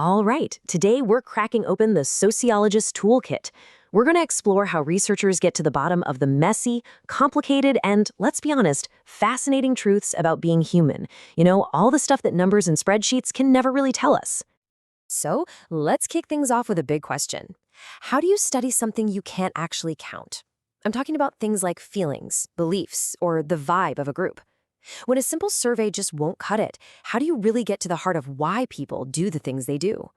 All right, today we're cracking open the Sociologist Toolkit. We're going to explore how researchers get to the bottom of the messy, complicated, and, let's be honest, fascinating truths about being human. All the stuff that numbers and spreadsheets can never really tell us. So, let's kick things off with a big question. How do you study something you can't actually count? I'm talking about things like feelings, beliefs, or the vibe of a group. When a simple survey just won't cut it, how do you really get to the heart of why people do the things they do?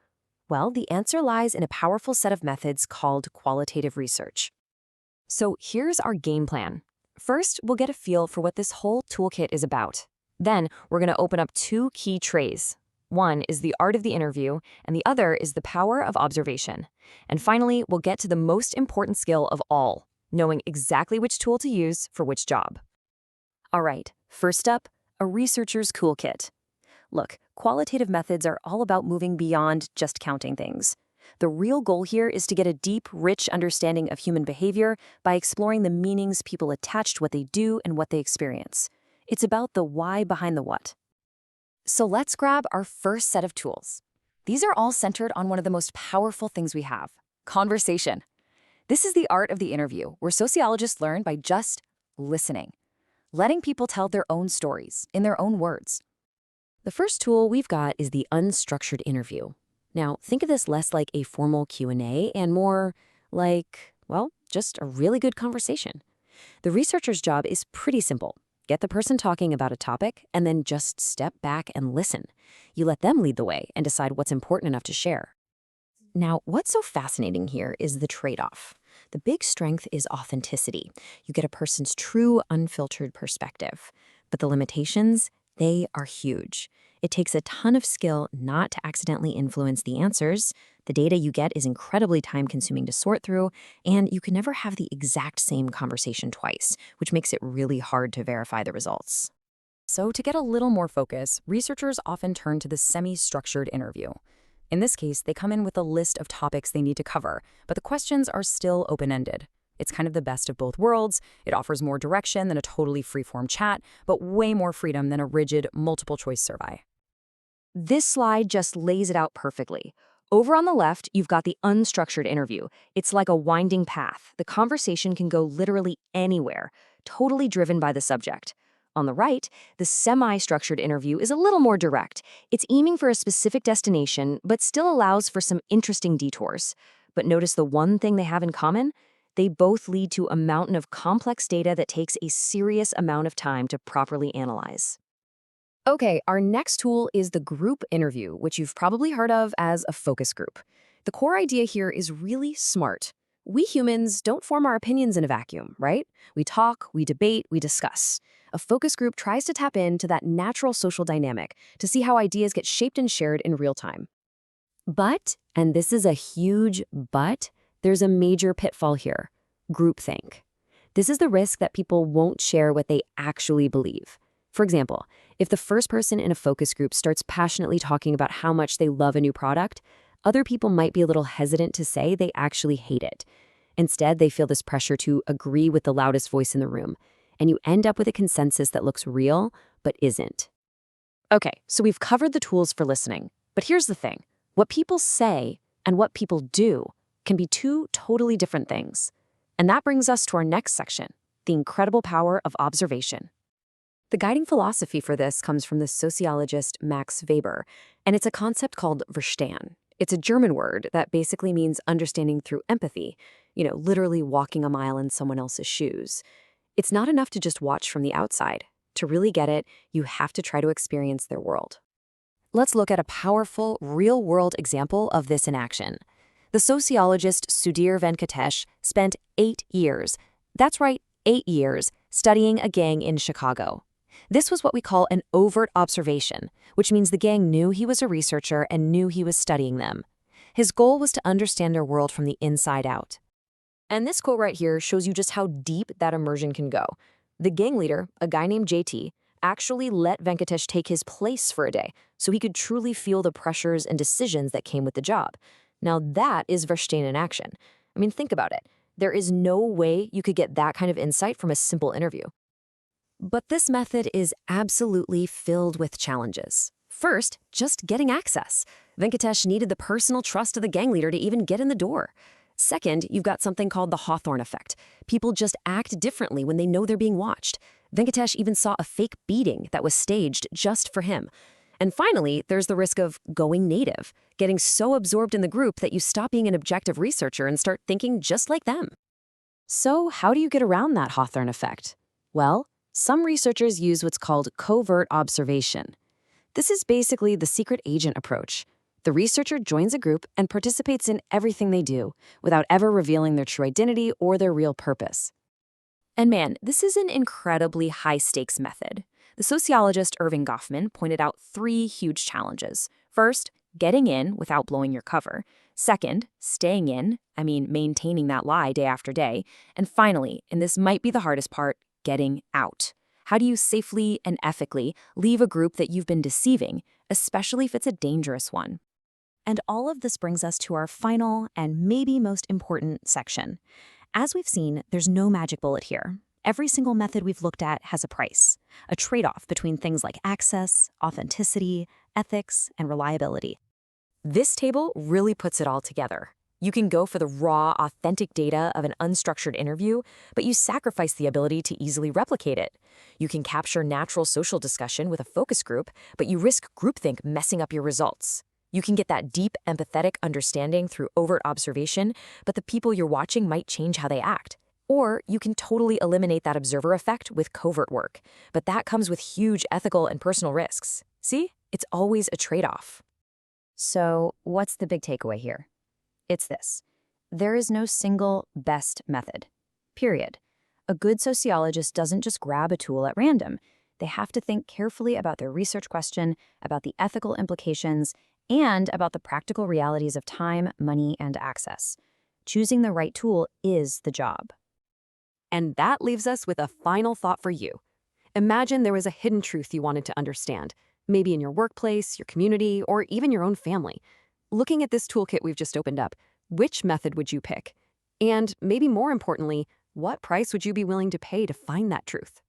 Well, the answer lies in a powerful set of methods called qualitative research. So here's our game plan. First, we'll get a feel for what this whole toolkit is about. Then, we're going to open up two key trays. One is the art of the interview, and the other is the power of observation. And finally, we'll get to the most important skill of all, knowing exactly which tool to use for which job. All right, first up, a researcher's toolkit. Look, qualitative methods are all about moving beyond just counting things. The real goal here is to get a deep, rich understanding of human behavior by exploring the meanings people attach to what they do and what they experience. It's about the why behind the what. So let's grab our first set of tools. These are all centered on one of the most powerful things we have, conversation. This is the art of the interview, where sociologists learn by just listening, letting people tell their own stories in their own words. The first tool we've got is the unstructured interview. Now, think of this less like a formal Q&A and more like, well, just a really good conversation. The researcher's job is pretty simple. Get the person talking about a topic and then just step back and listen. You let them lead the way and decide what's important enough to share. Now, what's so fascinating here is the trade-off. The big strength is authenticity. You get a person's true, unfiltered perspective. But the limitations, they are huge. It takes a ton of skill not to accidentally influence the answers. The data you get is incredibly time-consuming to sort through, and you can never have the exact same conversation twice, which makes it really hard to verify the results. So to get a little more focus, researchers often turn to the semi-structured interview. In this case, they come in with a list of topics they need to cover, but the questions are still open-ended. It's kind of the best of both worlds. It offers more direction than a totally free-form chat, but way more freedom than a rigid, multiple-choice survey. This slide just lays it out perfectly. Over on the left, you've got the unstructured interview. It's like a winding path. The conversation can go literally anywhere, totally driven by the subject. On the right, the semi-structured interview is a little more direct. It's aiming for a specific destination, but still allows for some interesting detours. But notice the one thing they have in common? They both lead to a mountain of complex data that takes a serious amount of time to properly analyze. Okay, our next tool is the group interview, which you've probably heard of as a focus group. The core idea here is really smart. We humans don't form our opinions in a vacuum, right? We talk, we debate, we discuss. A focus group tries to tap into that natural social dynamic to see how ideas get shaped and shared in real time. But, and this is a huge but, there's a major pitfall here: groupthink. This is the risk that people won't share what they actually believe. For example, if the first person in a focus group starts passionately talking about how much they love a new product, other people might be a little hesitant to say they actually hate it. Instead, they feel this pressure to agree with the loudest voice in the room, and you end up with a consensus that looks real, but isn't. Okay, so we've covered the tools for listening, but here's the thing. What people say and what people do can be two totally different things. And that brings us to our next section, the incredible power of observation. The guiding philosophy for this comes from the sociologist Max Weber, and it's a concept called verstehen. It's a German word that basically means understanding through empathy, literally walking a mile in someone else's shoes. It's not enough to just watch from the outside. To really get it, you have to try to experience their world. Let's look at a powerful, real-world example of this in action. The sociologist Sudhir Venkatesh spent 8 years, that's right, 8 years, studying a gang in Chicago. This was what we call an overt observation, which means the gang knew he was a researcher and knew he was studying them. His goal was to understand their world from the inside out. And this quote right here shows you just how deep that immersion can go. The gang leader, a guy named JT, actually let Venkatesh take his place for a day so he could truly feel the pressures and decisions that came with the job. Now that is verstehen in action. I mean, think about it. There is no way you could get that kind of insight from a simple interview. But this method is absolutely filled with challenges. First, just getting access. Venkatesh needed the personal trust of the gang leader to even get in the door. Second, you've got something called the Hawthorne effect. People just act differently when they know they're being watched. Venkatesh even saw a fake beating that was staged just for him. And finally, there's the risk of going native, getting so absorbed in the group that you stop being an objective researcher and start thinking just like them. So how do you get around that Hawthorne effect? Well, some researchers use what's called covert observation. This is basically the secret agent approach. The researcher joins a group and participates in everything they do, without ever revealing their true identity or their real purpose. And man, this is an incredibly high-stakes method. The sociologist Irving Goffman pointed out 3 huge challenges. First, getting in without blowing your cover. Second, staying in, maintaining that lie day after day. And finally, and this might be the hardest part, getting out. How do you safely and ethically leave a group that you've been deceiving, especially if it's a dangerous one? And all of this brings us to our final and maybe most important section. As we've seen, there's no magic bullet here. Every single method we've looked at has a price, a trade-off between things like access, authenticity, ethics, and reliability. This table really puts it all together. You can go for the raw, authentic data of an unstructured interview, but you sacrifice the ability to easily replicate it. You can capture natural social discussion with a focus group, but you risk groupthink messing up your results. You can get that deep, empathetic understanding through overt observation, but the people you're watching might change how they act. Or you can totally eliminate that observer effect with covert work, but that comes with huge ethical and personal risks. See? It's always a trade-off. So, what's the big takeaway here? It's this. There is no single best method. Period. A good sociologist doesn't just grab a tool at random. They have to think carefully about their research question, about the ethical implications, and about the practical realities of time, money, and access. Choosing the right tool is the job. And that leaves us with a final thought for you. Imagine there was a hidden truth you wanted to understand, maybe in your workplace, your community, or even your own family. Looking at this toolkit we've just opened up, which method would you pick? And maybe more importantly, what price would you be willing to pay to find that truth?